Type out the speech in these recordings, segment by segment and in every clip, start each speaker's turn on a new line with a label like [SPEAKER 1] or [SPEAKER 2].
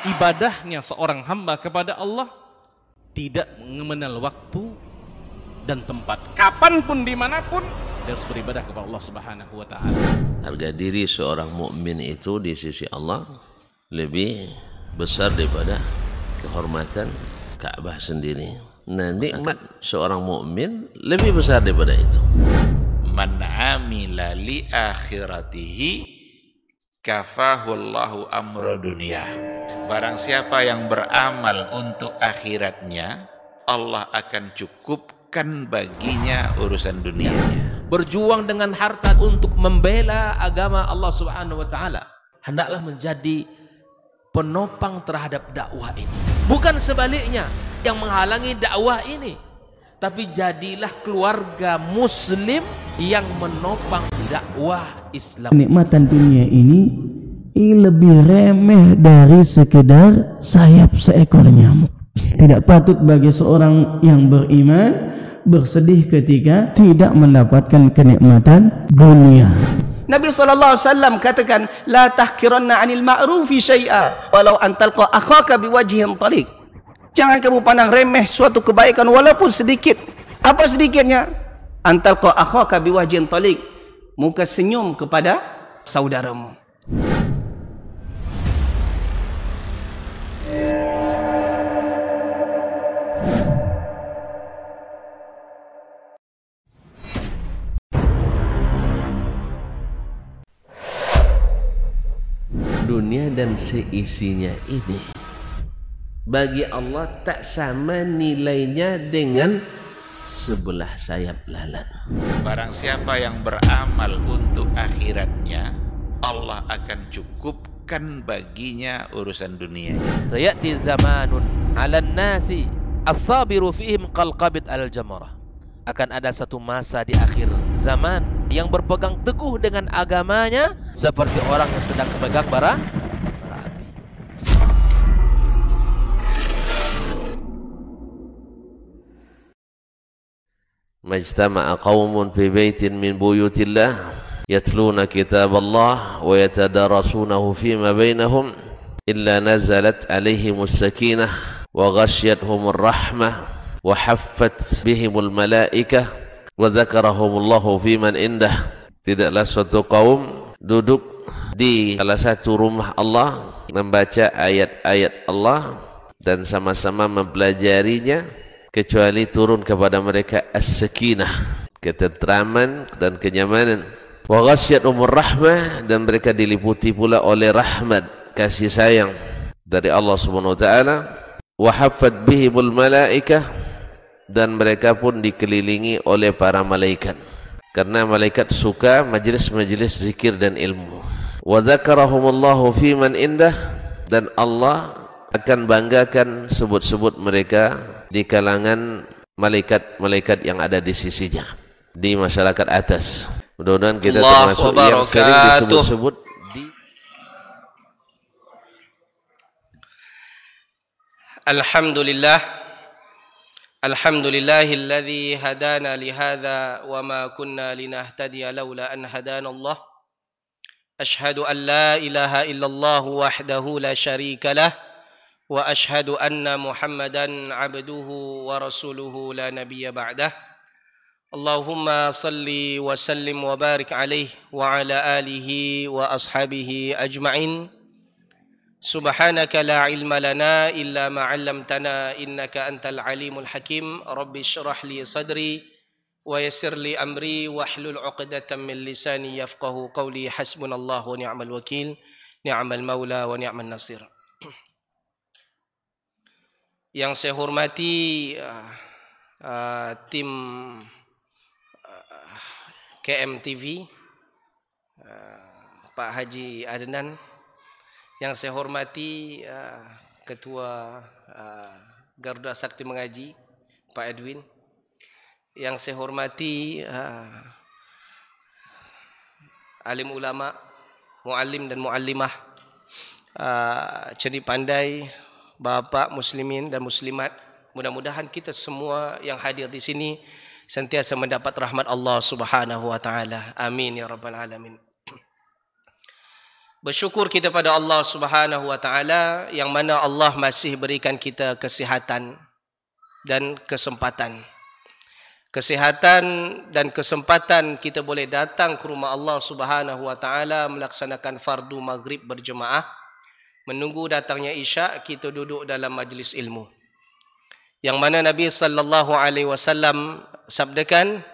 [SPEAKER 1] ibadahnya seorang hamba kepada Allah tidak mengenal waktu dan tempat. Kapanpun, dimanapun, dia harus beribadah kepada Allah Subhanahu wa Ta'ala.
[SPEAKER 2] Harga diri seorang mukmin itu di sisi Allah lebih besar daripada kehormatan Ka'bah sendiri. Nah, nikmat seorang mukmin lebih besar daripada itu.
[SPEAKER 3] Man amila li akhiratihi kafahu Allahu amra dunia. Barang siapa yang beramal untuk akhiratnya, Allah akan cukupkan baginya urusan dunianya.
[SPEAKER 4] Berjuang dengan harta untuk membela agama Allah Subhanahu wa Ta'ala, hendaklah menjadi penopang terhadap dakwah ini, bukan sebaliknya yang menghalangi dakwah ini, tapi jadilah keluarga muslim yang menopang dakwah Islam.
[SPEAKER 5] Kenikmatan dunia ini lebih remeh dari sekedar sayap seekor nyamuk. Tidak patut bagi seorang yang beriman bersedih ketika tidak mendapatkan kenikmatan dunia.
[SPEAKER 6] Nabi SAW katakan, la tahkiranna 'anil ma'rufi syai'a walau an talqa akhaka biwajhin taliq. Jangan kamu pandang remeh suatu kebaikan walaupun sedikit. Apa sedikitnya? An talqa akhaka biwajhin taliq, muka senyum kepada saudaramu.
[SPEAKER 2] Dunia dan seisinya ini bagi Allah tak sama nilainya dengan sebelah sayap lalat.
[SPEAKER 3] Barang siapa yang beramal untuk akhiratnya, Allah akan cukupkan baginya urusan dunianya.
[SPEAKER 4] Sayati zamanun 'alan nasi as-sabiru fihim qalqabit al-jamarah. Akan ada satu masa di akhir zaman yang berpegang teguh dengan agamanya seperti orang yang sedang memegang bara api.
[SPEAKER 2] Majtama'a qaumun fi baitin min buyutillah yatluna kitaballah wa yatadarasunahu fima bainahum illa nazalat alaihimus sakinah wa ghasyiyatuhumur rahmah wa haffat bihimul malaikah wa dzakarahumullahu fiman indah. Tidaklah suatu kaum duduk di salah satu rumah Allah membaca ayat-ayat Allah dan sama-sama mempelajarinya, kecuali turun kepada mereka as-sakinah, ketentraman dan kenyamanan. Wa ghasyiyatuhumur rahmah, dan mereka diliputi pula oleh rahmat, kasih sayang dari Allah Subhanahu wa taala. Wa haffat bihimul malaikah, dan mereka pun dikelilingi oleh para malaikat, karena malaikat suka majlis-majlis zikir dan ilmu. Wa dzakarahumullahu fiman indah, dan Allah akan banggakan sebut-sebut mereka di kalangan malaikat-malaikat yang ada di sisinya, di masyarakat atas. Mudah-mudahan kita termasuk yang sering disebut-sebut di
[SPEAKER 6] Alhamdulillah. Alhamdulillahilladzi hadana lihadza wa ma kunna linahtadiya laula an hadana Allah. Ashhadu an la ilaha illallah wahdahu la syarika lah wa ashhadu anna Muhammadan abduhu wa rasuluhu la nabiyya ba'dah. Allahumma salli wa sallim wa barik alaihi wa ala alihi wa ashabihi ajma'in. Subhanaka la ilma lana illa ma 'allamtana innaka antal alimul hakim. Rabbi shrah li sadri wa yassir li amri wahlul 'uqdatam min lisani yafqahu qawli. Hasbunallahu wa ni'mal wakil, ni'mal maula wa ni'man nasir. Yang saya hormati tim KMTV, Pak Haji Adnan. Yang saya hormati Ketua Garuda Sakti Mengaji, Pak Edwin. Yang saya hormati alim ulama, muallim dan muallimah, cerdik pandai, bapak muslimin dan muslimat. Mudah-mudahan kita semua yang hadir di sini sentiasa mendapat rahmat Allah Subhanahu wa taala. Amin ya rabbal alamin. Bersyukur kita pada Allah Subhanahu wa taala yang mana Allah masih berikan kita kesihatan dan kesempatan. Kesihatan dan kesempatan kita boleh datang ke rumah Allah Subhanahu wa taala melaksanakan fardu maghrib berjemaah. Menunggu datangnya Isya, kita duduk dalam majlis ilmu. Yang mana Nabi sallallahu alaihi wasallam sabdakan,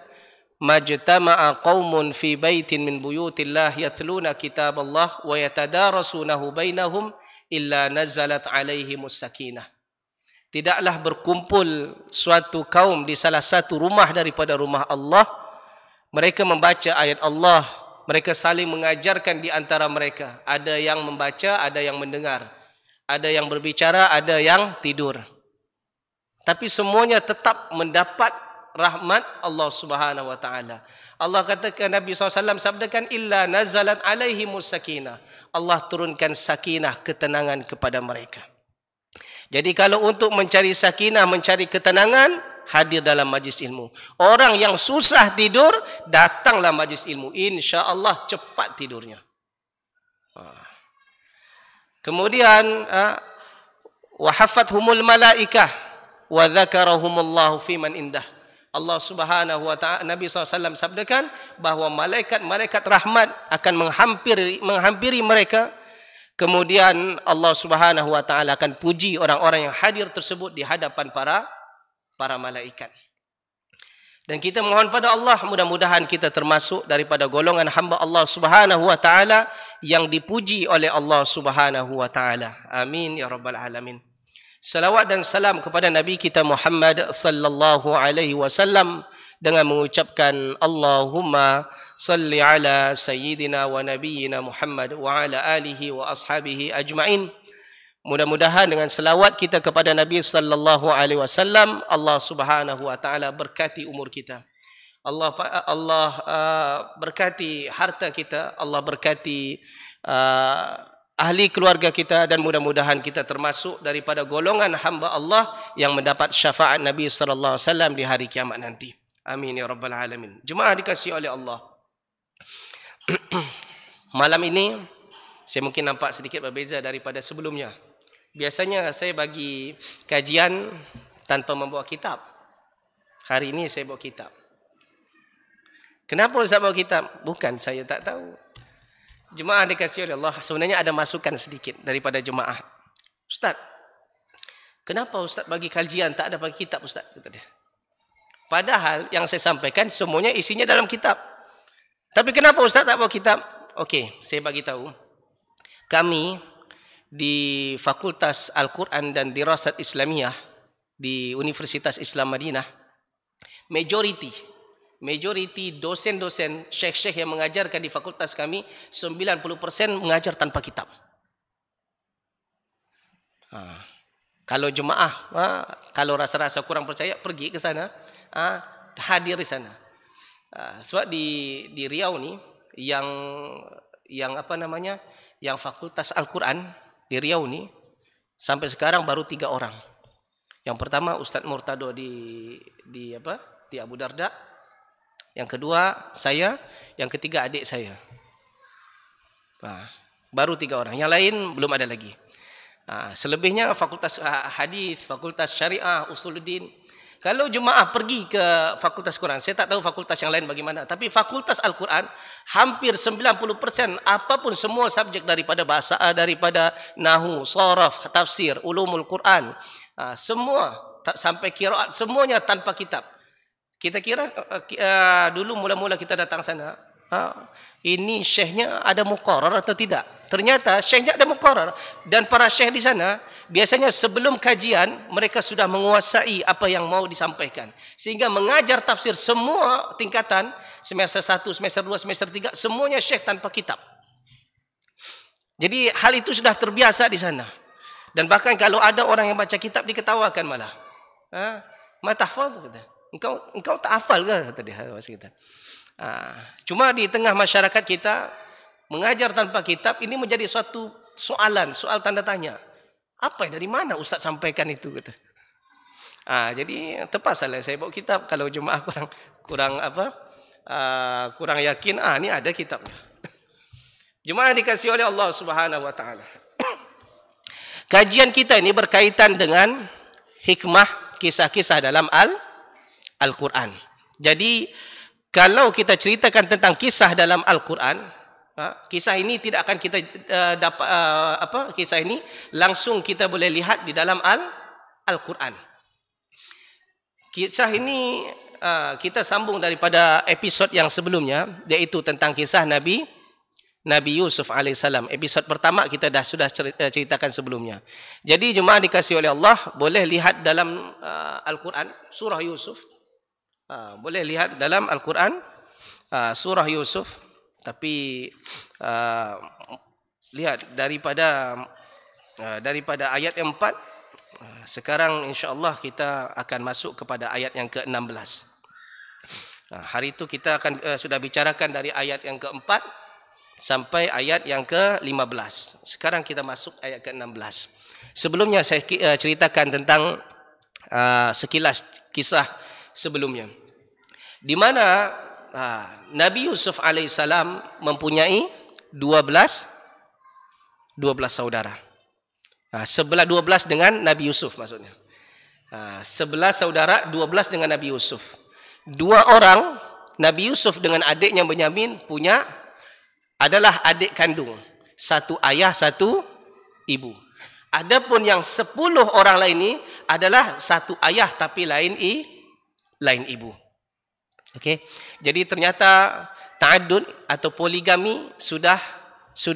[SPEAKER 6] majtama'a qaumun fi baitin min buyutillah yatluna kitaballah wa yatadarasunahu bainahum illa nazalat alaihimus sakinah. Tidaklah berkumpul suatu kaum di salah satu rumah daripada rumah Allah, mereka membaca ayat Allah, mereka saling mengajarkan di antara mereka. Ada yang membaca, ada yang mendengar, ada yang berbicara, ada yang tidur. Tapi semuanya tetap mendapat rahmat Allah Subhanahu wa taala. Allah katakan, Nabi SAW sabdakan, illa nazalat alaihimus sakinah. Allah turunkan sakinah, ketenangan kepada mereka. Jadi kalau untuk mencari sakinah, mencari ketenangan, hadir dalam majlis ilmu. Orang yang susah tidur, datanglah majlis ilmu. Insya-Allah cepat tidurnya. Kemudian wa hafathumul malaikah wa dzakarahumullahu fiman indah. Allah Subhanahu wa taala, Nabi SAW sabdakan bahawa malaikat-malaikat rahmat akan menghampiri mereka. Kemudian Allah Subhanahu wa taala akan puji orang-orang yang hadir tersebut di hadapan para malaikat. Dan kita mohon pada Allah, mudah-mudahan kita termasuk daripada golongan hamba Allah Subhanahu wa taala yang dipuji oleh Allah Subhanahu wa taala. Amin ya rabbal alamin. Salawat dan salam kepada Nabi kita Muhammad sallallahu alaihi wasallam dengan mengucapkan Allahumma salli ala sayyidina wa nabiyyina Muhammad wa ala alihi wa ashabihi ajma'in. Mudah-mudahan dengan selawat kita kepada Nabi sallallahu alaihi wasallam, Allah Subhanahu wa taala berkati umur kita. Allah berkati harta kita, Allah berkati ahli keluarga kita, dan mudah-mudahan kita termasuk daripada golongan hamba Allah yang mendapat syafaat Nabi sallallahu alaihi wasallam di hari kiamat nanti. Amin ya rabbal alamin. Jemaah dikasihi oleh Allah. Malam ini saya mungkin nampak sedikit berbeza daripada sebelumnya. Biasanya saya bagi kajian tanpa membawa kitab. Hari ini saya bawa kitab. Kenapa saya bawa kitab? Bukan saya tak tahu. Jemaah dikasihi oleh Allah, sebenarnya ada masukan sedikit daripada jemaah. Ustaz, kenapa Ustaz bagi kajian tak ada bagi kitab Ustaz? Kata dia. Padahal yang saya sampaikan semuanya isinya dalam kitab. Tapi kenapa Ustaz tak bawa kitab? Okey, saya bagi tahu. Kami di Fakultas Al-Quran dan Dirasat Islamiyah di Universitas Islam Madinah, majoriti dosen-dosen, syekh-syekh yang mengajarkan di fakultas kami 90% mengajar tanpa kitab. Kalau jemaah, kalau rasa-rasa kurang percaya, pergi ke sana, hadir di sana. Sebab di Riau ni yang apa namanya, yang fakultas Al-Quran di Riau ni sampai sekarang baru 3 orang. Yang pertama Ustaz Murtado di Abu Darda. Yang kedua saya, yang ketiga adik saya. Baru 3 orang. Yang lain belum ada lagi. Selebihnya fakultas hadis, fakultas syariah, usuluddin. Kalau jemaah pergi ke fakultas Quran, saya tak tahu fakultas yang lain bagaimana, tapi fakultas Al-Quran hampir 90% apapun semua subjek daripada bahasa, daripada nahwu, sharaf, tafsir, ulumul Quran, semua sampai qiraat, semuanya tanpa kitab. Kita kira dulu mula-mula kita datang sana, ini syekhnya ada muqarrar atau tidak? Ternyata syekhnya ada muqarrar, dan para syekh di sana biasanya sebelum kajian mereka sudah menguasai apa yang mau disampaikan, sehingga mengajar tafsir semua tingkatan, semester 1, semester 2, semester 3, semuanya syekh tanpa kitab. Jadi hal itu sudah terbiasa di sana. Dan bahkan kalau ada orang yang baca kitab diketawakan malah. Ma tahfaz, kata. Engkau tak hafal ke, kata dia. Cuma di tengah masyarakat kita mengajar tanpa kitab ini menjadi suatu soal tanda tanya. Apa dari mana Ustaz sampaikan itu, kata. Jadi terpaksalah saya bawa kitab. Kalau jemaah kurang yakin, ini ada kitabnya. Jemaah dikasihi oleh Allah Subhanahu wa taala. Kajian kita ini berkaitan dengan hikmah kisah-kisah dalam Al-Quran. Jadi kalau kita ceritakan tentang kisah dalam Al-Quran, kisah ini tidak akan kita dapat kisah ini langsung kita boleh lihat di dalam Al-Quran. Kisah ini kita sambung daripada episod yang sebelumnya, iaitu tentang kisah Nabi Yusuf alaihissalam. Episod pertama kita sudah ceritakan sebelumnya. Jadi jemaah dikasihi oleh Allah, boleh lihat dalam Al-Quran surah Yusuf. Boleh lihat dalam Al-Quran surah Yusuf. Tapi lihat daripada ayat yang 4. Sekarang insya-Allah kita akan masuk kepada ayat yang ke-16. Hari itu kita akan sudah bicarakan dari ayat yang ke-4 sampai ayat yang ke-15. Sekarang kita masuk ayat ke-16. Sebelumnya saya ceritakan tentang sekilas kisah sebelumnya, di mana Nabi Yusuf alaihissalam mempunyai 12 saudara. 12 dengan Nabi Yusuf maksudnya. 11 saudara, 12 dengan Nabi Yusuf. 2 orang, Nabi Yusuf dengan adiknya Benyamin adalah adik kandung, satu ayah satu ibu. Adapun yang 10 orang lain ini adalah satu ayah tapi lain ibu. Okey. Jadi ternyata ta'addud atau poligami sudah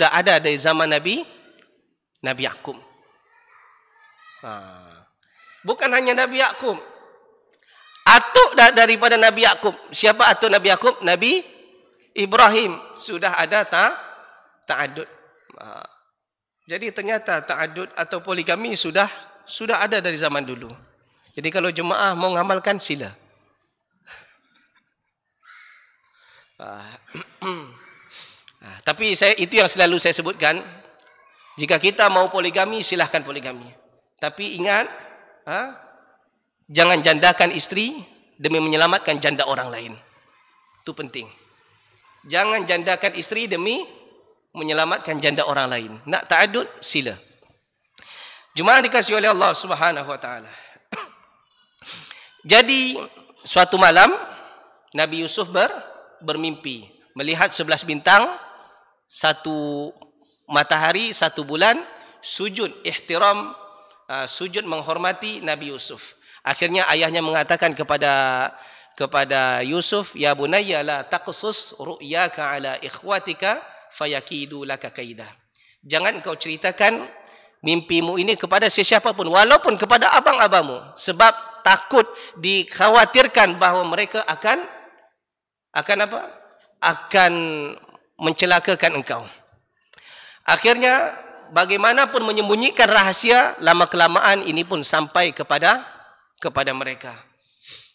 [SPEAKER 6] ada dari zaman Nabi Yakub. Bukan hanya Nabi Yakub. Atuk daripada Nabi Yakub. Siapa atuk Nabi Yakub? Nabi Ibrahim. Sudah ada ta'addud. Jadi ternyata ta'addud atau poligami sudah ada dari zaman dulu. Jadi kalau jemaah mau ngamalkan, sila. Tapi itu yang selalu saya sebutkan. Jika kita mau poligami, silahkan poligami. Tapi ingat, jangan jandakan istri demi menyelamatkan janda orang lain. Itu penting. Jangan jandakan istri demi menyelamatkan janda orang lain. Nak ta'addud, sila. Jemaah dikasihi oleh Allah Subhanahu wa taala. Jadi suatu malam Nabi Yusuf bermimpi melihat 11 bintang, 1 matahari, 1 bulan, sujud ihtiram, sujud menghormati Nabi Yusuf. Akhirnya ayahnya mengatakan kepada Yusuf, ya bunayya la taqsus ru'yaka ala ikhwatika fayakidu laka kaida. Jangan engkau ceritakan mimpimu ini kepada sesiapa pun, walaupun kepada abang-abangmu, sebab takut dikhawatirkan bahawa mereka akan mencelakakan engkau. Akhirnya bagaimanapun menyembunyikan rahasia, lama kelamaan ini pun sampai kepada mereka.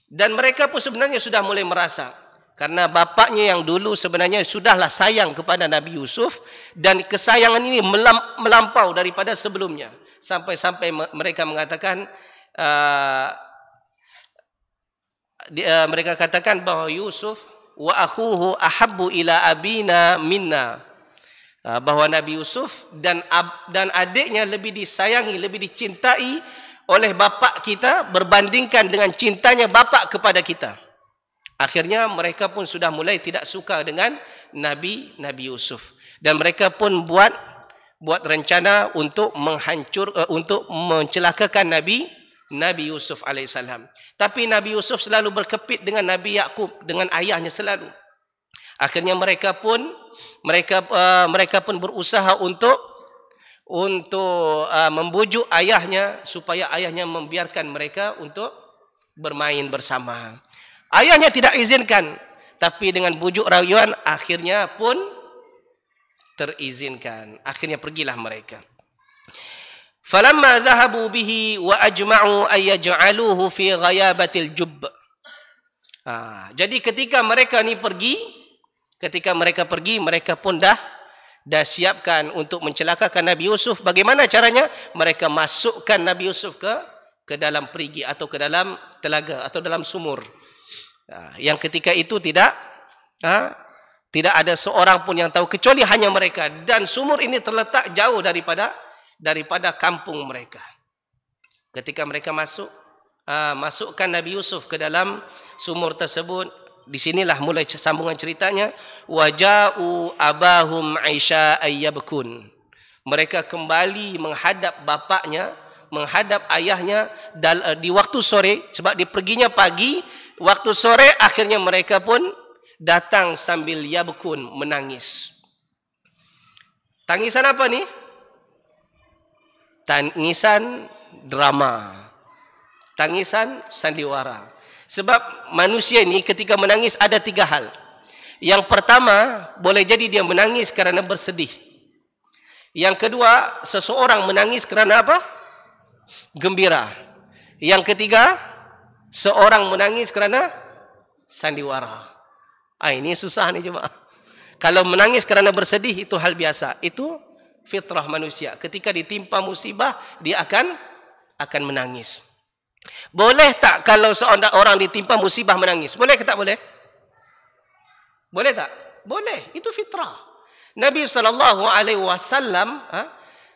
[SPEAKER 6] Dan mereka pun sebenarnya sudah mulai merasa, karena bapaknya yang dulu sebenarnya sudahlah sayang kepada Nabi Yusuf, dan kesayangan ini melampau daripada sebelumnya, sampai mereka mengatakan mereka katakan bahawa Yusuf wa akhuhu ahabbu ila abina minna, bahawa Nabi Yusuf dan adiknya lebih disayangi, lebih dicintai oleh bapak kita berbandingkan dengan cintanya bapak kepada kita. Akhirnya mereka pun sudah mulai tidak suka dengan Nabi Yusuf, dan mereka pun buat rencana untuk untuk mencelakakan Nabi Yusuf alaihissalam. Tapi Nabi Yusuf selalu berkepit dengan Nabi Yakub, dengan ayahnya selalu. Akhirnya mereka pun berusaha untuk membujuk ayahnya supaya ayahnya membiarkan mereka untuk bermain bersama. Ayahnya tidak izinkan, tapi dengan bujuk rayuan akhirnya pun terizinkan. Akhirnya pergilah mereka. Falamma dhahabu bihi wa ajma'u ay yaj'aluhu fi ghayabatil jubb. Jadi ketika mereka pergi, mereka pun dah siapkan untuk mencelakakan Nabi Yusuf. Bagaimana caranya? Mereka masukkan Nabi Yusuf ke dalam perigi atau ke dalam telaga atau dalam sumur. Yang ketika itu tidak Tidak ada seorang pun yang tahu kecuali hanya mereka. Dan sumur ini terletak jauh daripada kampung mereka. Ketika mereka masukkan Nabi Yusuf ke dalam sumur tersebut, di sinilah mulai sambungan ceritanya. Waja'u abahum Aisyah ayyabkun. Mereka kembali menghadap bapaknya, menghadap ayahnya di waktu sore, sebab dia perginya pagi, waktu sore akhirnya mereka pun datang sambil yabkun, menangis. Tangisan apa ni? Tangisan drama. Tangisan sandiwara. Sebab manusia ini ketika menangis ada 3 hal. Yang pertama, boleh jadi dia menangis kerana bersedih. Yang kedua, seseorang menangis kerana apa? Gembira. Yang ketiga, seorang menangis kerana sandiwara. Ini susah ni jemaah. Kalau menangis kerana bersedih itu hal biasa. Itu fitrah manusia. Ketika ditimpa musibah, dia akan menangis. Boleh tak kalau seorang orang ditimpa musibah menangis? Boleh ke tak boleh? Boleh tak? Boleh. Itu fitrah. Nabi SAW,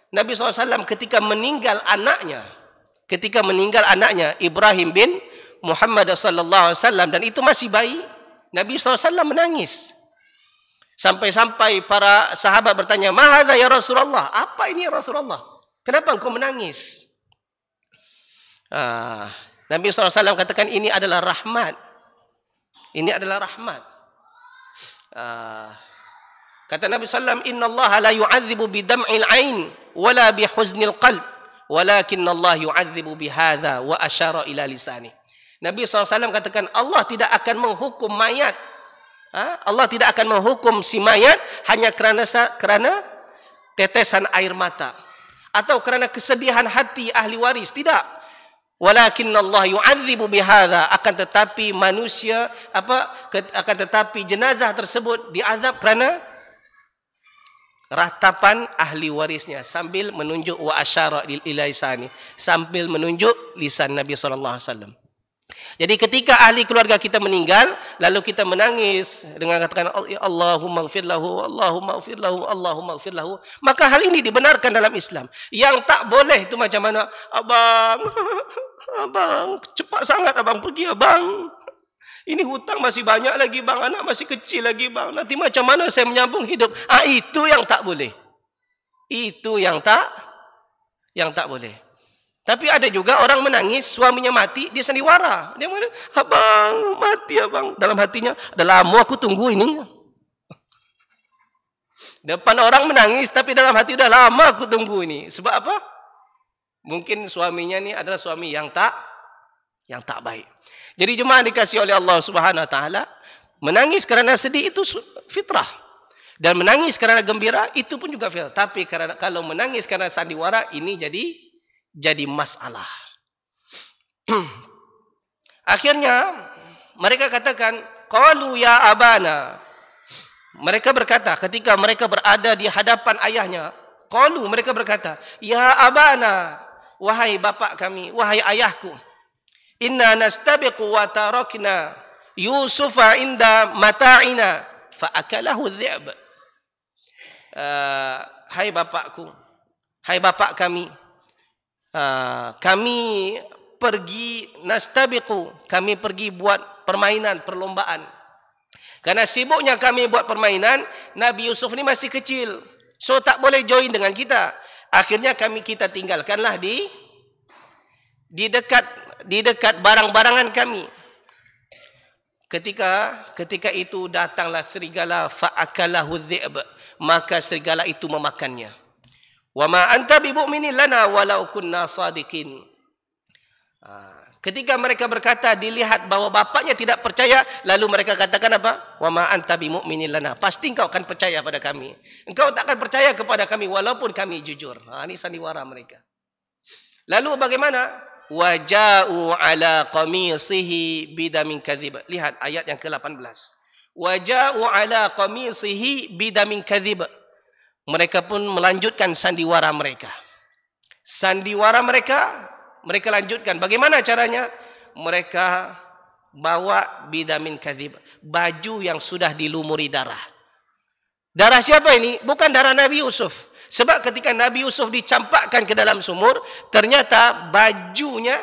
[SPEAKER 6] Nabi SAW ketika meninggal anaknya, Ibrahim bin Muhammad SAW, dan itu masih bayi, Nabi SAW menangis. Sampai-sampai para sahabat bertanya, "Ma hadza ya Rasulullah?" Apa ini ya Rasulullah? Kenapa engkau menangis? Nabi SAW katakan ini adalah rahmat. Ini adalah rahmat. Kata Nabi SAW, "Inna Allah la yu'adzibu bidam'il ain wala bihuznil qalb, walakin Allah yu'adzibu bihadza," wa asyara ila lisani. Nabi SAW katakan Allah tidak akan menghukum mayat. Allah tidak akan menghukum si mayat hanya kerana tetesan air mata atau kerana kesedihan hati ahli waris. Tidak. Walakin Allah yu'adzibu bihadza, akan tetapi manusia akan tetapi jenazah tersebut diazab kerana ratapan ahli warisnya, sambil menunjuk wa asyara ila lisani, sambil menunjuk lisan Nabi SAW. Jadi ketika ahli keluarga kita meninggal, lalu kita menangis dengan katakan Allahumma ighfir lahu, Allahumma ighfir lahu, Allahumma ighfir lahu, maka hal ini dibenarkan dalam Islam. Yang tak boleh itu macam mana? Abang, cepat sangat abang pergi abang. Ini hutang masih banyak lagi bang, anak masih kecil lagi bang. Nanti macam mana saya menyambung hidup? Itu yang tak boleh. Itu yang tak boleh. Tapi ada juga orang menangis, suaminya mati, dia sandiwara. Dia mana? Abang, mati abang. Dalam hatinya, dah lama aku tunggu ini. Depan orang menangis, tapi dalam hati dah lama aku tunggu ini. Sebab apa? Mungkin suaminya ni adalah suami yang tak baik. Jadi jemaah dikasihi oleh Allah Subhanahu Wa Taala, menangis kerana sedih itu fitrah. Dan menangis kerana gembira itu pun juga fitrah. Tapi kalau menangis kerana sandiwara, ini jadi masalah. Akhirnya mereka katakan, qalu ya abana. Mereka berkata ketika mereka berada di hadapan ayahnya, qalu, mereka berkata, ya abana, wahai bapak kami, wahai ayahku, inna nastabiqu wa tarakna Yusufa inda mata'ina fa akalahu dhi'b. Hai bapakku, hai bapak kami, kami pergi nastabiqu, kami pergi buat permainan, perlombaan. Karena sibuknya kami buat permainan, Nabi Yusuf ni masih kecil, so tak boleh join dengan kita. Akhirnya kita tinggalkanlah di dekat barang-barangan kami. Ketika itu datanglah serigala, fa'akalahu dhi'b, maka serigala itu memakannya. Wa ma anta bimu'minin lana walau kunna sadiqin. Ketika mereka berkata, dilihat bahawa bapaknya tidak percaya, lalu mereka katakan apa? Wa ma anta bimu'minin lana. Pasti engkau akan percaya pada kami. Engkau tak akan percaya kepada kami walaupun kami jujur. Ini sandiwara mereka. Lalu bagaimana? Waja'u ala qamisihi bidamin kadhib. Lihat ayat yang ke-18. Waja'u ala qamisihi bidamin kadhib. Mereka pun melanjutkan sandiwara mereka. Sandiwara mereka lanjutkan. Bagaimana caranya? Mereka bawa bidamin kadhib, baju yang sudah dilumuri darah. Darah siapa ini? Bukan darah Nabi Yusuf. Sebab ketika Nabi Yusuf dicampakkan ke dalam sumur, ternyata bajunya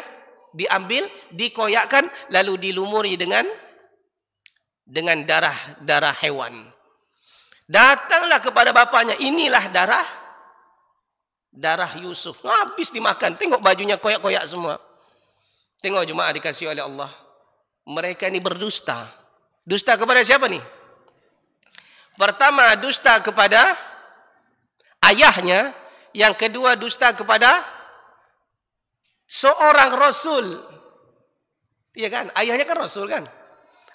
[SPEAKER 6] diambil, dikoyakkan, lalu dilumuri dengan darah hewan. Datanglah kepada bapaknya, inilah darah Yusuf. Habis dimakan. Tengok bajunya koyak-koyak semua. Tengok jemaah dikasih oleh Allah. Mereka ini berdusta. Dusta kepada siapa nih? Pertama, dusta kepada ayahnya. Yang kedua, dusta kepada seorang Rasul. Iya kan? Ayahnya kan Rasul kan?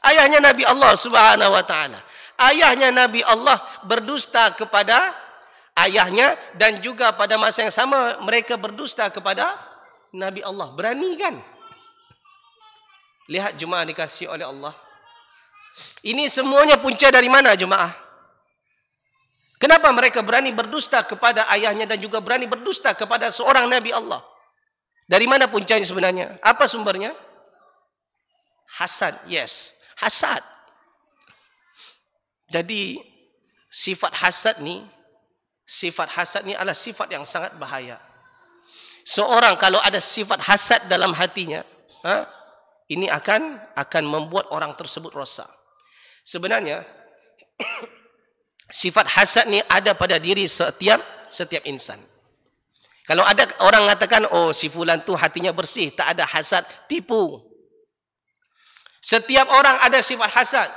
[SPEAKER 6] Ayahnya Nabi Allah Subhanahu wa ta'ala. Ayahnya Nabi Allah berdusta kepada ayahnya, dan juga pada masa yang sama mereka berdusta kepada Nabi Allah. Berani kan? Lihat jemaah dikasih oleh Allah. Ini semuanya punca dari mana jemaah? Kenapa mereka berani berdusta kepada ayahnya dan juga berani berdusta kepada seorang Nabi Allah? Dari mana puncanya sebenarnya? Apa sumbernya? Hasad. Yes, hasad. Jadi sifat hasad ni adalah sifat yang sangat bahaya. Seorang kalau ada sifat hasad dalam hatinya, ini akan membuat orang tersebut rosak. Sebenarnya sifat hasad ni ada pada diri setiap insan. Kalau ada orang mengatakan, oh si fulan tu hatinya bersih, tak ada hasad, tipu. Setiap orang ada sifat hasad.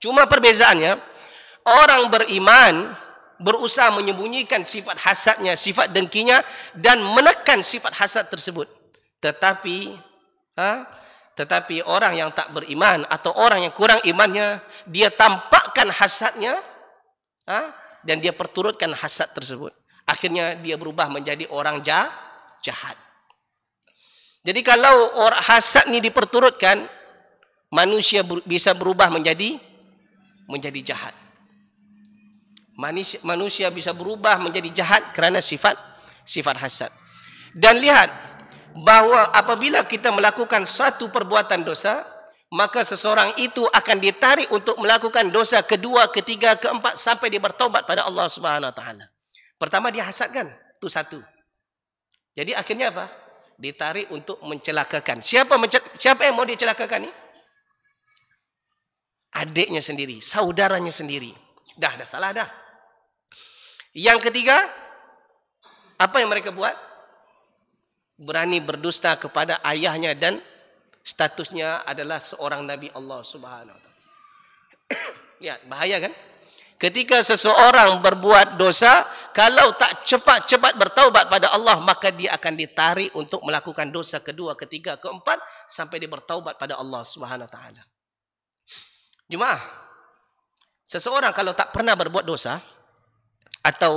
[SPEAKER 6] Cuma perbezaannya, orang beriman berusaha menyembunyikan sifat hasadnya, sifat dengkinya, dan menekan sifat hasad tersebut. Tetapi orang yang tak beriman atau orang yang kurang imannya, dia tampakkan hasadnya, dan dia perturutkan hasad tersebut. Akhirnya dia berubah menjadi orang jahat. Jadi kalau hasad ni diperturutkan, manusia bisa berubah menjadi jahat. Manusia bisa berubah menjadi jahat kerana sifat hasad. Dan lihat bahawa apabila kita melakukan suatu perbuatan dosa, maka seseorang itu akan ditarik untuk melakukan dosa kedua, ketiga, keempat sampai dia bertaubat pada Allah Subhanahu wa taala. Pertama dia hasad kan? Itu satu. Jadi akhirnya apa? Ditarik untuk mencelakakan. Siapa yang mau dicelakakan ni? Adiknya sendiri, saudaranya sendiri. Dah salah dah. Yang ketiga, apa yang mereka buat? Berani berdusta kepada ayahnya dan statusnya adalah seorang Nabi Allah Subhanahu wa taala. Lihat, bahaya kan? Ketika seseorang berbuat dosa, kalau tak cepat-cepat bertaubat pada Allah, maka dia akan ditarik untuk melakukan dosa kedua, ketiga, keempat sampai dia bertaubat pada Allah Subhanahu wa taala. Jemaah, seseorang kalau tak pernah berbuat dosa atau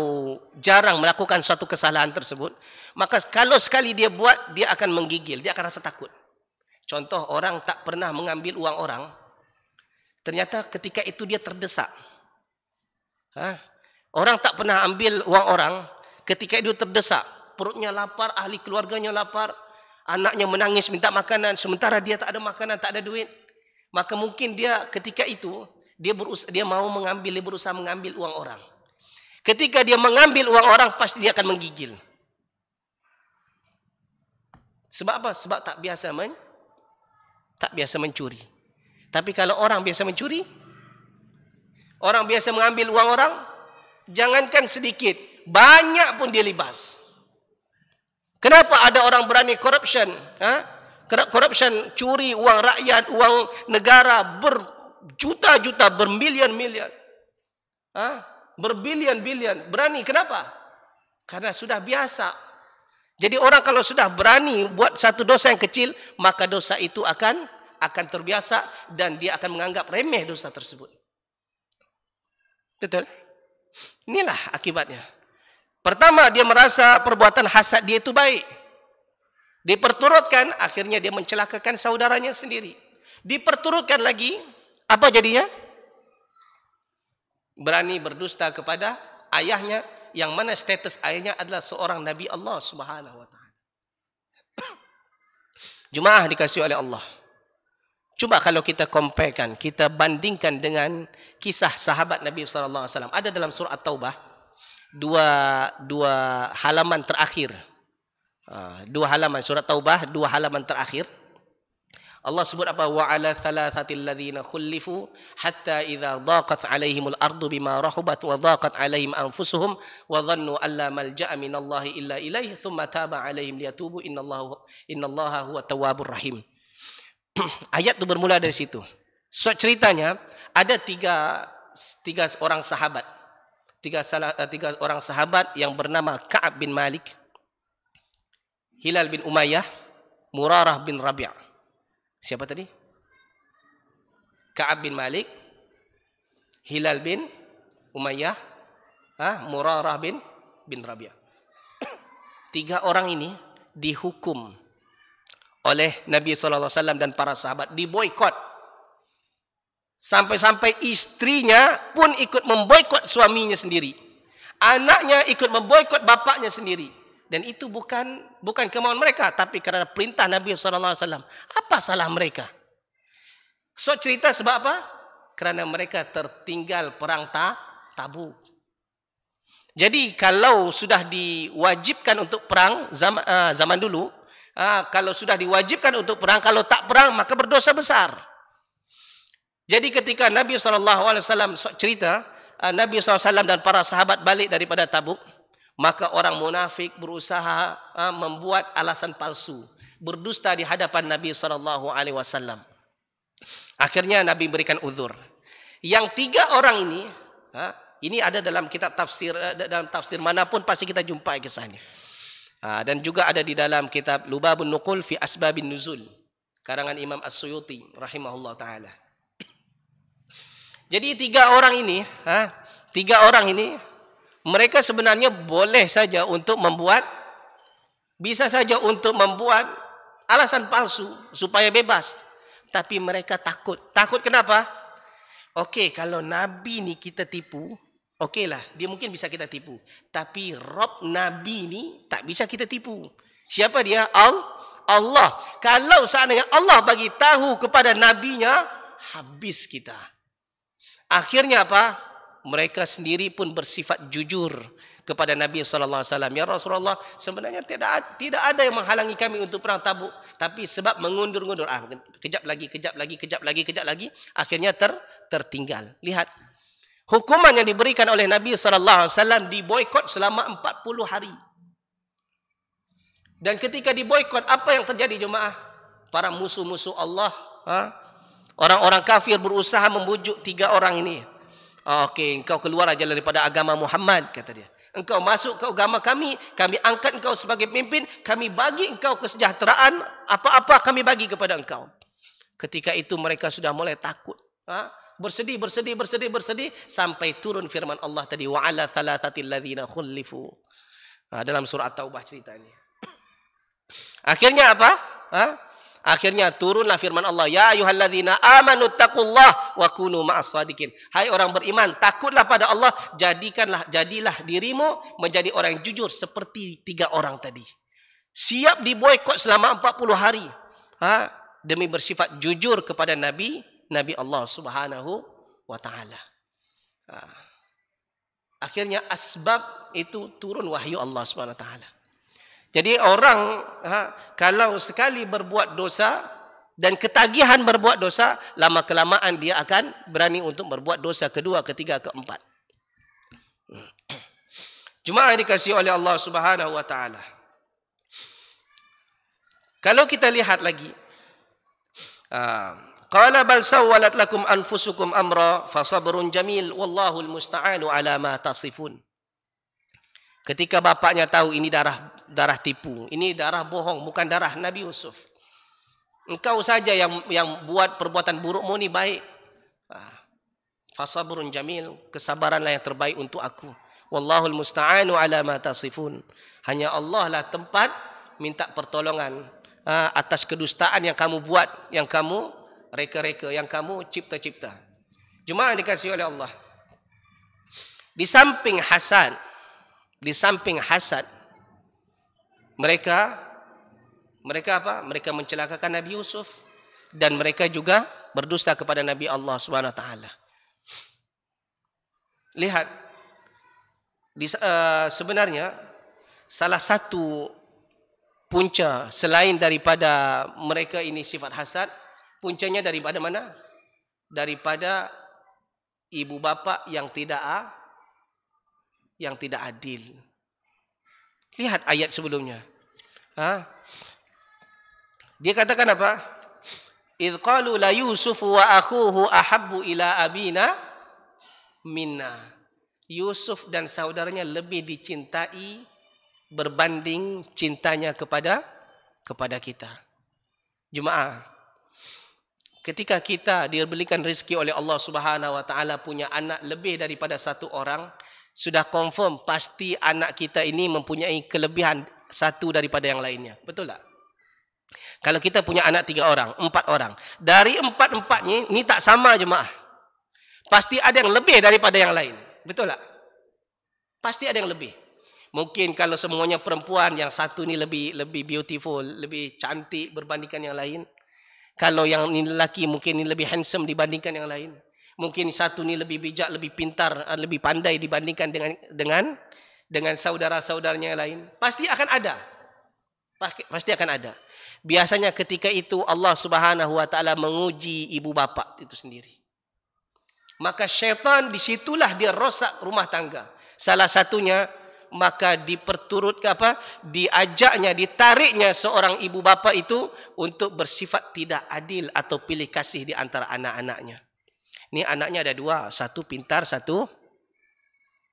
[SPEAKER 6] jarang melakukan suatu kesalahan tersebut, maka kalau sekali dia buat, dia akan menggigil, dia akan rasa takut. Contoh, orang tak pernah mengambil uang orang, ternyata ketika itu dia terdesak. Orang tak pernah ambil uang orang, ketika itu terdesak, perutnya lapar, ahli keluarganya lapar, anaknya menangis minta makanan, sementara dia tak ada makanan, tak ada duit, maka mungkin dia ketika itu dia berusaha mengambil uang orang. Ketika dia mengambil uang orang, pasti dia akan menggigil. Sebab apa? Sebab tak biasa mencuri. Tapi kalau orang biasa mencuri, orang biasa mengambil uang orang, jangankan sedikit, banyak pun dia libas. Kenapa ada orang berani corruption? Corruption, curi uang rakyat, uang negara berjuta-juta, bermilion-milion. Berbilion-bilion. Berani, kenapa? Karena sudah biasa. Jadi orang kalau sudah berani buat satu dosa yang kecil, maka dosa itu akan terbiasa dan dia akan menganggap remeh dosa tersebut. Betul? Inilah akibatnya. Pertama, dia merasa perbuatan hasad dia itu baik. Diperturutkan, akhirnya dia mencelakakan saudaranya sendiri. Diperturutkan lagi, apa jadinya? Berani berdusta kepada ayahnya, yang mana status ayahnya adalah seorang Nabi Allah Subhanahu wa taala. Jemaah dikasihi oleh Allah. Coba kalau kita comparekan, kita bandingkan dengan kisah sahabat Nabi SAW. Ada dalam surah At-Taubah, dua halaman terakhir. Dua halaman, surah Taubah, dua halaman terakhir. Allah sebut apa? Wa ala thalathatil ladzina khulifu hatta idza daqat alaihimul ardu bima rahubat wa daqat alaihim anfusuhum wa dhannu alla malja'a minallahi illa ilaihi thumma taba alaihim liyatubu innallaha huwa tawwabur rahim. Ayat itu bermula dari situ. So ceritanya ada tiga orang sahabat. Tiga orang sahabat yang bernama Ka'ab bin Malik, Hilal bin Umayyah, Murarah bin Rabi'. Siapa tadi? Ka'ab bin Malik, Hilal bin Umayyah, Murarah bin Rabi'. Tiga orang ini dihukum oleh Nabi SAW dan para sahabat, diboikot. Sampai-sampai istrinya pun ikut memboikot suaminya sendiri. Anaknya ikut memboikot bapaknya sendiri. Dan itu bukan kemauan mereka, tapi kerana perintah Nabi SAW. Apa salah mereka? So cerita sebab apa? Kerana mereka tertinggal perang Tabuk. Jadi kalau sudah diwajibkan untuk perang zaman dulu, kalau sudah diwajibkan untuk perang, kalau tak perang maka berdosa besar. Jadi ketika Nabi SAW cerita, Nabi SAW dan para sahabat balik daripada Tabuk, maka orang munafik berusaha membuat alasan palsu, berdusta di hadapan Nabi SAW. Akhirnya Nabi berikan uzur. Yang tiga orang ini ada dalam kitab tafsir, dalam tafsir manapun pasti kita jumpai kisahnya. Dan juga ada di dalam kitab Lubabun Nuqul fi Asbabin Nuzul, karangan Imam As-Suyuti rahimahullah ta'ala. Jadi tiga orang ini mereka sebenarnya boleh saja untuk membuat, bisa saja untuk membuat alasan palsu supaya bebas. Tapi mereka takut. Takut kenapa? Okey, kalau Nabi ni kita tipu, okeylah, dia mungkin bisa kita tipu. Tapi Rabb Nabi ni tak bisa kita tipu. Siapa dia? Allah. Kalau seandainya Allah bagi tahu kepada Nabinya, habis kita. Akhirnya apa? Mereka sendiri pun bersifat jujur kepada Nabi SAW. Ya Rasulullah, sebenarnya tidak ada yang menghalangi kami untuk perang Tabuk, tapi sebab mengundur-undur, kejap lagi, akhirnya tertinggal. Lihat, hukuman yang diberikan oleh Nabi SAW diboikot selama 40 hari. Dan ketika diboikot, apa yang terjadi jemaah? Para musuh-musuh Allah, orang-orang kafir berusaha membujuk tiga orang ini. Okey, engkau keluar aja daripada agama Muhammad, kata dia. Engkau masuk ke agama kami angkat engkau sebagai pemimpin, kami bagi engkau kesejahteraan, apa-apa kami bagi kepada engkau. Ketika itu mereka sudah mulai takut. Bersedih, sampai turun firman Allah tadi, wa ala thalathatil ladzina khulifu. Dalam surah At-Taubah cerita ini. Akhirnya apa? Akhirnya turunlah firman Allah, ya ayyuhalladzina amanu taqullaha wa kunu ma'as sadiqin. Hai orang beriman, takutlah pada Allah, jadilah dirimu menjadi orang yang jujur seperti tiga orang tadi. Siap diboikot selama 40 hari. Demi bersifat jujur kepada Nabi Allah Subhanahu wa taala. Akhirnya asbab itu turun wahyu Allah Subhanahu wa taala. Jadi orang kalau sekali berbuat dosa dan ketagihan berbuat dosa, lama kelamaan dia akan berani untuk berbuat dosa kedua, ketiga, keempat. Jemaah yang dikasihi oleh Allah Subhanahu wa taala. Kalau kita lihat lagi, qala bal sawwalat lakum anfusukum amra fasabrun jamil wallahul musta'anu ala ma tasifun. Ketika bapaknya tahu ini darah tipu, ini darah bohong, bukan darah Nabi Yusuf. Engkau saja yang buat perbuatan burukmu ni baik. Fasabrun jamil, kesabaranlah yang terbaik untuk aku. Wallahul musta'anu ala ma tasifun. Hanya Allah lah tempat minta pertolongan atas kedustaan yang kamu buat, yang kamu reka-reka, yang kamu cipta-cipta. Jemaah dikasihi oleh Allah. Di samping hasad, mereka apa? Mereka mencelakakan Nabi Yusuf. dan mereka juga berdusta kepada Nabi Allah Subhanahu wa taala. Lihat, sebenarnya salah satu punca selain daripada mereka ini sifat hasad, puncanya daripada mana? Daripada ibu bapa yang tidak adil. Lihat ayat sebelumnya. Dia katakan apa? Idh qalu la Yusuf wa akhuhu ahabbu ila abina minna. Yusuf dan saudaranya lebih dicintai berbanding cintanya kepada kita. Jemaah, ketika kita diberikan rezeki oleh Allah Subhanahu wa taala punya anak lebih daripada satu orang, sudah confirm pasti anak kita ini mempunyai kelebihan satu daripada yang lainnya. Betul tak? Kalau kita punya anak 3 orang, 4 orang, dari 4-4-nya ni tak sama jemaah. Pasti ada yang lebih daripada yang lain. Betul tak? Pasti ada yang lebih. Mungkin kalau semuanya perempuan, yang satu ni lebih beautiful, lebih cantik berbandingkan yang lain. Kalau yang ni lelaki, mungkin ni lebih handsome dibandingkan yang lain. Mungkin satu ni lebih bijak, lebih pintar, lebih pandai dibandingkan dengan saudara-saudaranya yang lain. Pasti akan ada. Pasti akan ada. Biasanya ketika itu Allah Subhanahu wa taala menguji ibu bapa itu sendiri. Maka syaitan disitulah dia rosak rumah tangga. Salah satunya maka diajaknya, ditariknya seorang ibu bapa itu untuk bersifat tidak adil atau pilih kasih di antara anak-anaknya. Ni anaknya ada 2, satu pintar, satu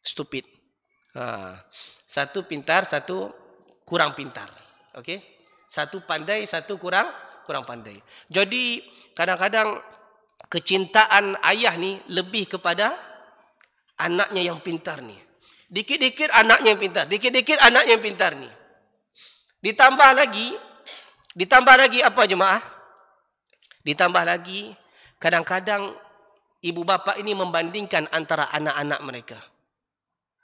[SPEAKER 6] stupid. Satu pintar, satu kurang pintar. Okey? Satu pandai, satu kurang pandai. Jadi kadang-kadang kecintaan ayah ni lebih kepada anaknya yang pintar ni. Dikit-dikit anaknya yang pintar, dikit-dikit anaknya yang pintar ni. Ditambah lagi apa jemaah? Ditambah lagi kadang-kadang ibu bapa ini membandingkan antara anak-anak mereka.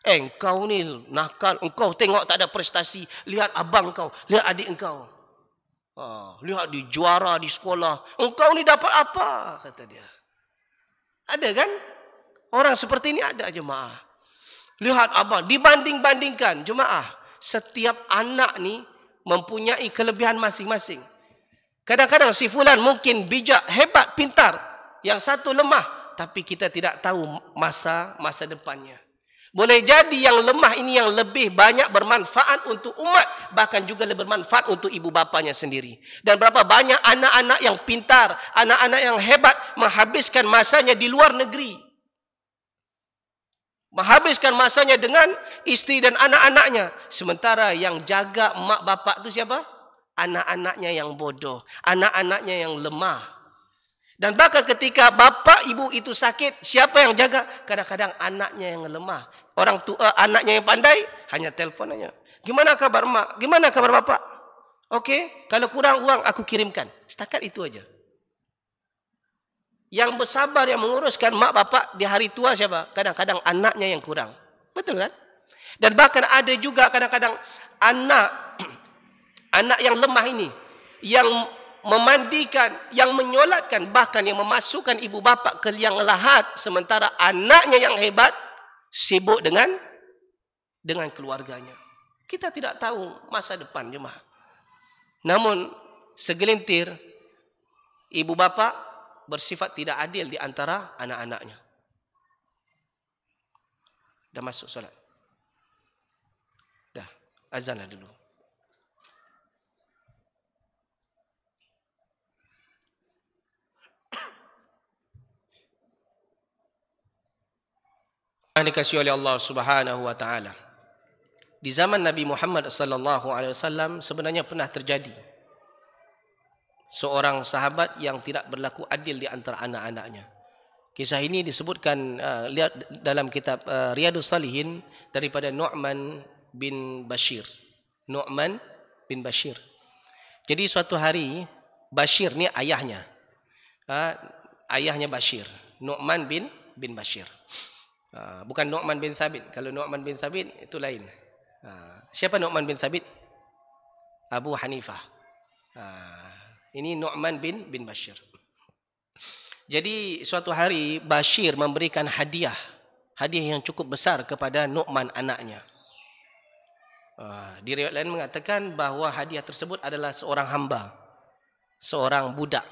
[SPEAKER 6] Engkau ni nakal, engkau tengok tak ada prestasi. Lihat abang kau, lihat adik engkau. Lihat di juara di sekolah. Engkau ni dapat apa? Kata dia. Ada kan? Orang seperti ini ada jemaah. Lihat abang, dibanding-bandingkan jemaah. Setiap anak ni mempunyai kelebihan masing-masing. Kadang-kadang si fulan mungkin bijak, hebat, pintar. Yang satu lemah, tapi kita tidak tahu masa depannya. Boleh jadi yang lemah ini yang lebih banyak bermanfaat untuk umat, bahkan juga lebih bermanfaat untuk ibu bapanya sendiri. Dan berapa banyak anak-anak yang pintar, anak-anak yang hebat menghabiskan masanya di luar negeri. Menghabiskan masanya dengan isteri dan anak-anaknya. Sementara yang jaga mak bapak itu siapa? Anak-anaknya yang bodoh, anak-anaknya yang lemah. Dan bahkan ketika bapa ibu itu sakit, siapa yang jaga? Kadang-kadang anaknya yang lemah. Orang tua anaknya yang pandai, hanya telefon aja. Gimana kabar mak? Gimana kabar bapak? Okey, kalau kurang uang aku kirimkan. Setakat itu aja. Yang bersabar yang menguruskan mak bapak di hari tua siapa? Kadang-kadang anaknya yang kurang. Betul kan? Dan bahkan ada juga kadang-kadang anak yang lemah ini yang memandikan, yang menyolatkan, bahkan yang memasukkan ibu bapa ke liang lahat, sementara anaknya yang hebat sibuk dengan keluarganya. Kita tidak tahu masa depan jemaah. Namun segelintir ibu bapa bersifat tidak adil di antara anak-anaknya. Dah masuk solat. Dah, azanlah dulu. Dikasihi oleh Allah Subhanahu wa taala. Di zaman Nabi Muhammad sallallahu alaihi wasallam sebenarnya pernah terjadi seorang sahabat yang tidak berlaku adil di antara anak-anaknya. Kisah ini disebutkan lihat dalam kitab Riyadhus Shalihin daripada Nu'man bin Bashir. Nu'man bin Bashir. Jadi suatu hari Bashir ni ayahnya. Ayahnya Bashir, Nu'man bin Bashir. Bukan Nu'man bin Thabit. Kalau Nu'man bin Thabit itu lain. Siapa Nu'man bin Thabit? Abu Hanifah. Ini Nu'man bin Bashir. Jadi suatu hari Bashir memberikan hadiah yang cukup besar kepada Nu'man anaknya. Di riwayat lain mengatakan bahawa hadiah tersebut adalah seorang hamba, seorang budak.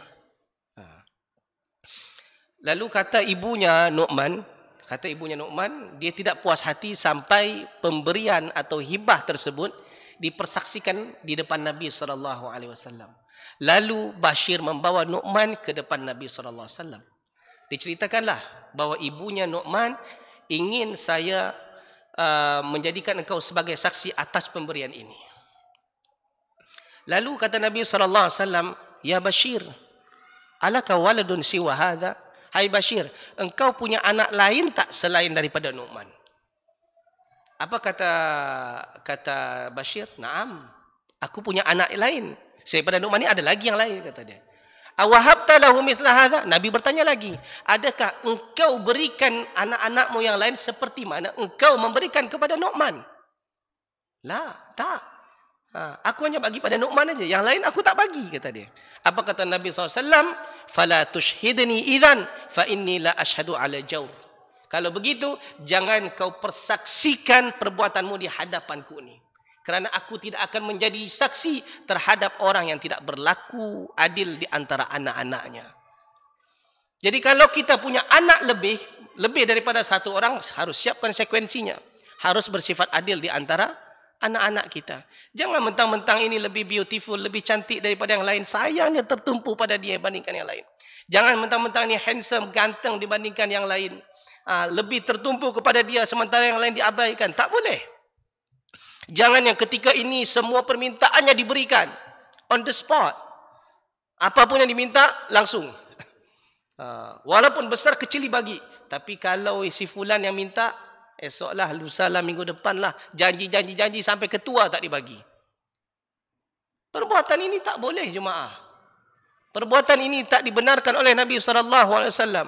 [SPEAKER 6] Lalu kata ibunya Nu'man, dia tidak puas hati sampai pemberian atau hibah tersebut dipersaksikan di depan Nabi SAW. Lalu Bashir membawa Nu'man ke depan Nabi SAW. Diceritakanlah bahawa ibunya Nu'man ingin saya menjadikan engkau sebagai saksi atas pemberian ini. Lalu kata Nabi SAW, ya Bashir, alaka waladun siwa hadha? Hai Bashir, engkau punya anak lain tak selain daripada Nu'man? Apa kata Bashir? Naam, aku punya anak lain. Daripada Nu'man ini ada lagi yang lain, kata dia. Awahabta lahu mithla hadha? Nabi bertanya lagi, adakah engkau berikan anak-anakmu yang lain seperti mana engkau memberikan kepada Nu'man? Tak. Aku hanya bagi pada Nu'man aja, yang lain aku tak bagi, kata dia. Apa kata Nabi SAW? Fala tushhidni idhan fa inni la ashhadu ala jawr. Kalau begitu, jangan kau persaksikan perbuatanmu di hadapanku ini. Kerana aku tidak akan menjadi saksi terhadap orang yang tidak berlaku adil di antara anak-anaknya. Jadi kalau kita punya anak lebih daripada satu orang, harus siapkan sekuensinya. Harus bersifat adil di antara anak-anak kita. Jangan mentang-mentang ini lebih beautiful, lebih cantik daripada yang lain, sayangnya tertumpu pada dia dibandingkan yang lain. Jangan mentang-mentang ini handsome, ganteng dibandingkan yang lain, lebih tertumpu kepada dia sementara yang lain diabaikan. Tak boleh. Jangan yang ketika ini semua permintaannya diberikan on the spot. Apapun yang diminta langsung. Walaupun besar kecil dibagi. Tapi kalau si fulan yang minta, esoklah, lusalah, minggu depanlah, janji sampai ketua tak dibagi. Perbuatan ini tak boleh, jemaah. Perbuatan ini tak dibenarkan oleh Nabi SAW.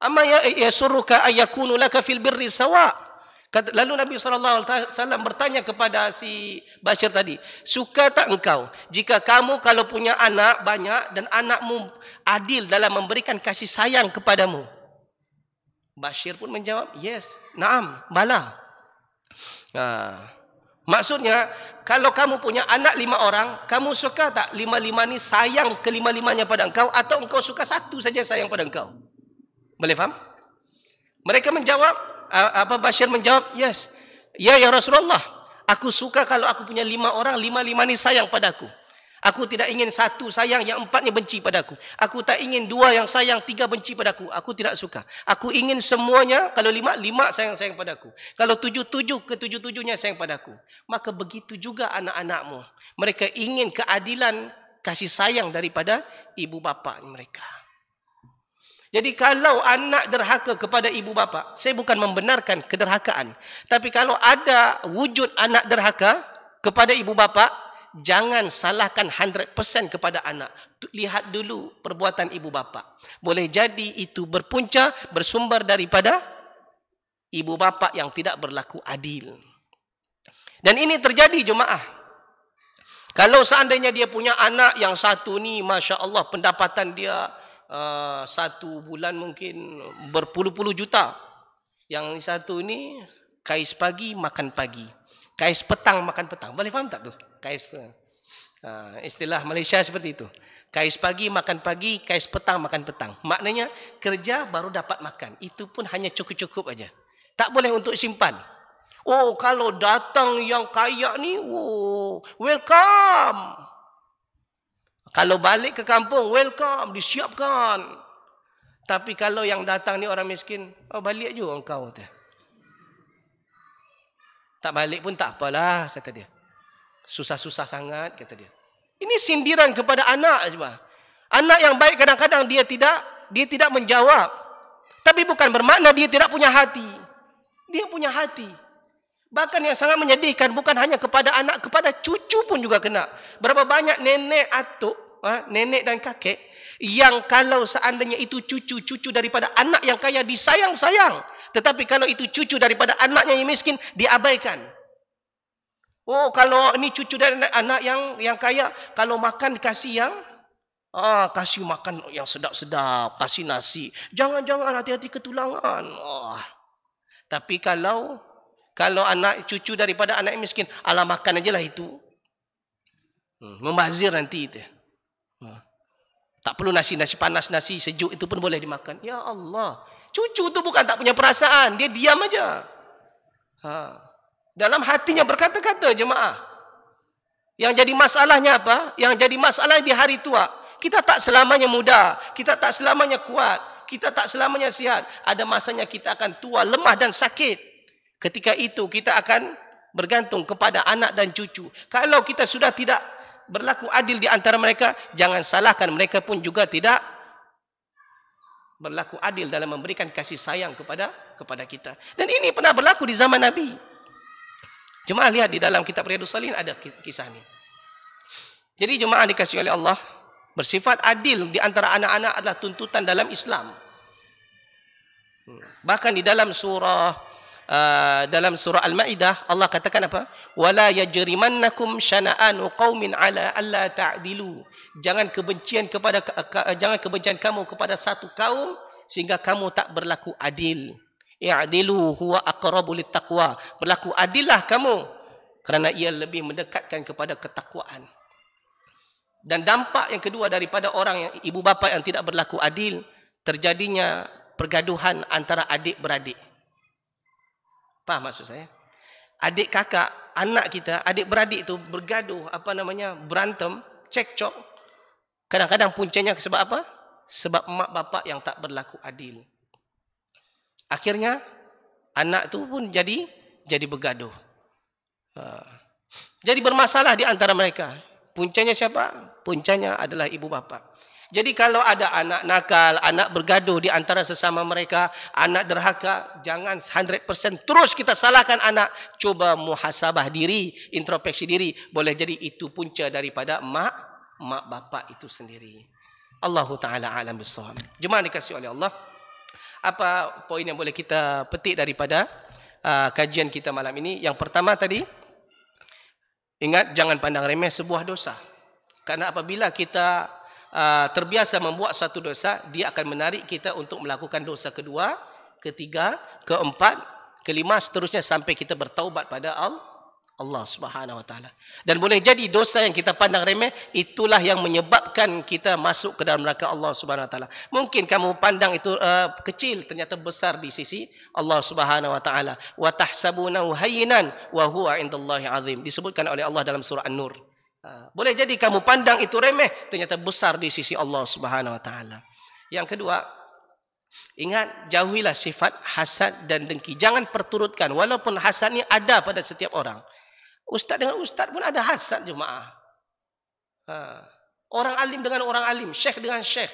[SPEAKER 6] Amma yasurruka ayyakunu laka fil birri sawa'. Lalu Nabi SAW bertanya kepada si Bashir tadi, suka tak engkau jika kamu kalau punya anak banyak dan anakmu adil dalam memberikan kasih sayang kepadamu? Bashir pun menjawab, yes, naam, bala. Maksudnya, kalau kamu punya anak 5 orang, kamu suka tak 5 ni sayang ke 5-5-nya pada engkau, atau engkau suka satu saja sayang pada engkau? Boleh faham? Mereka menjawab, Bashir menjawab, yes. Ya Rasulullah, aku suka kalau aku punya 5 orang, 5 ni sayang padaku. Aku tidak ingin satu sayang, yang 4-nya benci padaku. Aku tak ingin 2 yang sayang, 3 benci padaku. Aku tidak suka. Aku ingin semuanya, kalau 5 sayang padaku. Kalau 7 ke 7-7-nya sayang padaku. Maka begitu juga anak-anakmu. Mereka ingin keadilan, kasih sayang daripada ibu bapa mereka. Jadi kalau anak derhaka kepada ibu bapa, saya bukan membenarkan kederhakaan. Tapi kalau ada wujud anak derhaka kepada ibu bapa, jangan salahkan 100% kepada anak. Lihat dulu perbuatan ibu bapa. Boleh jadi itu berpunca, bersumber daripada ibu bapa yang tidak berlaku adil. Dan ini terjadi, jemaah. Kalau seandainya dia punya anak yang satu ni, Masya Allah, pendapatan dia satu bulan mungkin berpuluh-puluh juta. Yang satu ni kais pagi makan pagi, kais petang makan petang. Boleh faham tak tu? Kais istilah Malaysia seperti itu. Kais pagi makan pagi, kais petang makan petang. Maknanya kerja baru dapat makan. Itu pun hanya cukup-cukup aja. Tak boleh untuk simpan. Oh, kalau datang yang kaya ni, welcome. Kalau balik ke kampung, welcome, disiapkan. Tapi kalau yang datang ni orang miskin, balik juga engkau. Tak balik pun tak apalah, kata dia. Susah-susah sangat, kata dia. Ini sindiran kepada anak. Anak yang baik kadang-kadang dia tidak menjawab. Tapi bukan bermakna dia tidak punya hati. Dia punya hati. Bahkan yang sangat menyedihkan bukan hanya kepada anak, kepada cucu pun juga kena. Berapa banyak nenek atuk, nenek dan kakek yang kalau seandainya itu cucu daripada anak yang kaya disayang-sayang, tetapi kalau itu cucu daripada anaknya yang miskin diabaikan. Oh, kalau ini cucu dari anak yang kaya, kalau makan dikasih Kasih makan yang sedap-sedap, kasih nasi. Jangan-jangan hati-hati ketulangan. Tapi kalau anak cucu daripada anak miskin, alah makan ajalah itu. Membazir nanti itu. Tak perlu nasi panas, nasi sejuk itu pun boleh dimakan. Ya Allah. Cucu tu bukan tak punya perasaan, dia diam aja. Dalam hatinya berkata-kata jemaah. Yang jadi masalahnya apa? Yang jadi masalah di hari tua. Kita tak selamanya muda, kita tak selamanya kuat, kita tak selamanya sihat. Ada masanya kita akan tua, lemah dan sakit. Ketika itu kita akan bergantung kepada anak dan cucu. Kalau kita sudah tidak berlaku adil di antara mereka, jangan salahkan mereka pun juga tidak berlaku adil dalam memberikan kasih sayang kepada kita. Dan ini pernah berlaku di zaman Nabi. Jemaah lihat di dalam kitab Riyadhus Shalihin ada kisah ini. Jadi jemaah dikasihi oleh Allah, bersifat adil di antara anak-anak adalah tuntutan dalam Islam. Bahkan di dalam surah Al-Maidah Allah katakan apa? Wala yajrimannakum syana'anu qaumin ala alla ta'dilu. Jangan kebencian kamu kepada satu kaum sehingga kamu tak berlaku adil. I'dilu huwa aqrabu littaqwa. Berlaku adillah kamu kerana ia lebih mendekatkan kepada ketakwaan. Dan dampak yang kedua daripada orang yang ibu bapa yang tidak berlaku adil, terjadinya pergaduhan antara adik-beradik. Faham maksud saya? Adik kakak, anak kita, adik-beradik itu bergaduh, berantem, cekcok. Kadang-kadang puncanya sebab apa? Sebab mak bapak yang tak berlaku adil. Akhirnya anak tu pun jadi bergaduh. Jadi bermasalah di antara mereka. Puncanya siapa? Puncanya adalah ibu bapa. Jadi kalau ada anak nakal, anak bergaduh di antara sesama mereka, anak derhaka, jangan 100% terus kita salahkan anak. Coba muhasabah diri, introspeksi diri. Boleh jadi itu punca daripada mak bapak itu sendiri. Allahu Ta'ala alam bissawab. Jemaah dikasihi oleh Allah. Apa poin yang boleh kita petik daripada kajian kita malam ini? Yang pertama tadi, ingat jangan pandang remeh sebuah dosa. Karena apabila kita terbiasa membuat suatu dosa, dia akan menarik kita untuk melakukan dosa kedua, ketiga, keempat, kelima, seterusnya sampai kita bertaubat pada Allah Subhanahu wa taala. Dan boleh jadi dosa yang kita pandang remeh itulah yang menyebabkan kita masuk ke dalam neraka Allah Subhanahu wa taala. Mungkin kamu pandang itu kecil, ternyata besar di sisi Allah Subhanahu wa taala. Wa tahsabunahu hayyinan wa huwa indallahi azim. Disebutkan oleh Allah dalam surah An-Nur. Boleh jadi kamu pandang itu remeh, ternyata besar di sisi Allah Subhanahu wa taala. Yang kedua, ingat, jauhilah sifat hasad dan dengki. Jangan perturutkan, walaupun hasad ni ada pada setiap orang. Ustaz dengan ustaz pun ada hasad jemaah. Orang alim dengan orang alim, syekh dengan syekh,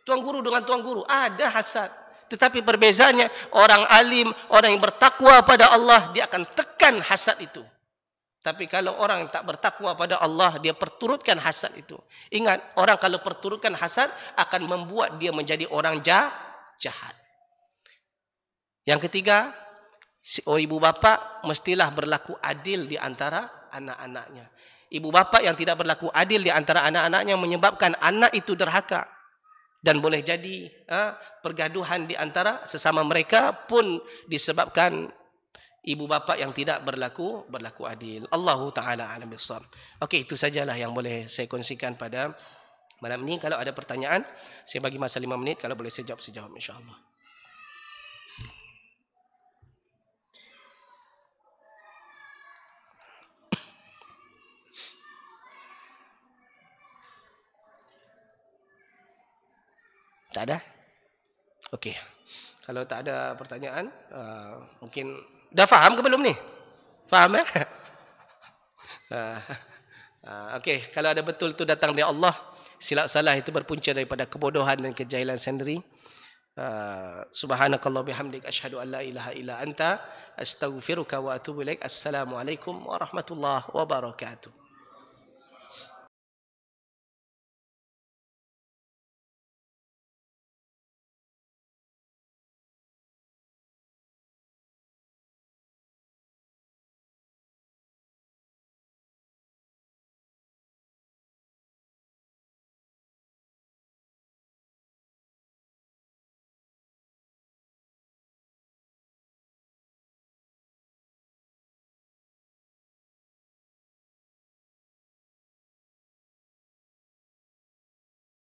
[SPEAKER 6] tuan guru dengan tuan guru, ada hasad. Tetapi perbezaannya, orang alim, orang yang bertakwa pada Allah, dia akan tekan hasad itu. Tapi kalau orang yang tak bertakwa pada Allah, dia perturutkan hasad itu. Ingat, orang kalau perturutkan hasad akan membuat dia menjadi orang jahat. Yang ketiga, ibu bapa mestilah berlaku adil di antara anak-anaknya. Ibu bapa yang tidak berlaku adil di antara anak-anaknya menyebabkan anak itu derhaka. Dan boleh jadi pergaduhan di antara sesama mereka pun disebabkan ibu bapa yang tidak berlaku adil. Allahu Ta'ala a'lam bissawab. Okey, itu sajalah yang boleh saya kongsikan pada malam ini. Kalau ada pertanyaan, saya bagi masa 5 minit. Kalau boleh saya jawab insya-Allah. Tak ada? Okey. Kalau tak ada pertanyaan, mungkin dah faham ke belum ni? Faham ya? Okey, kalau ada betul tu datang dari Allah, silap salah itu berpunca daripada kebodohan dan kejahilan sendiri. Subhanakallah bihamdik asyhadu an la ilaha illa anta astaghfiruka wa atubu ilaik. Assalamualaikum warahmatullahi wabarakatuh.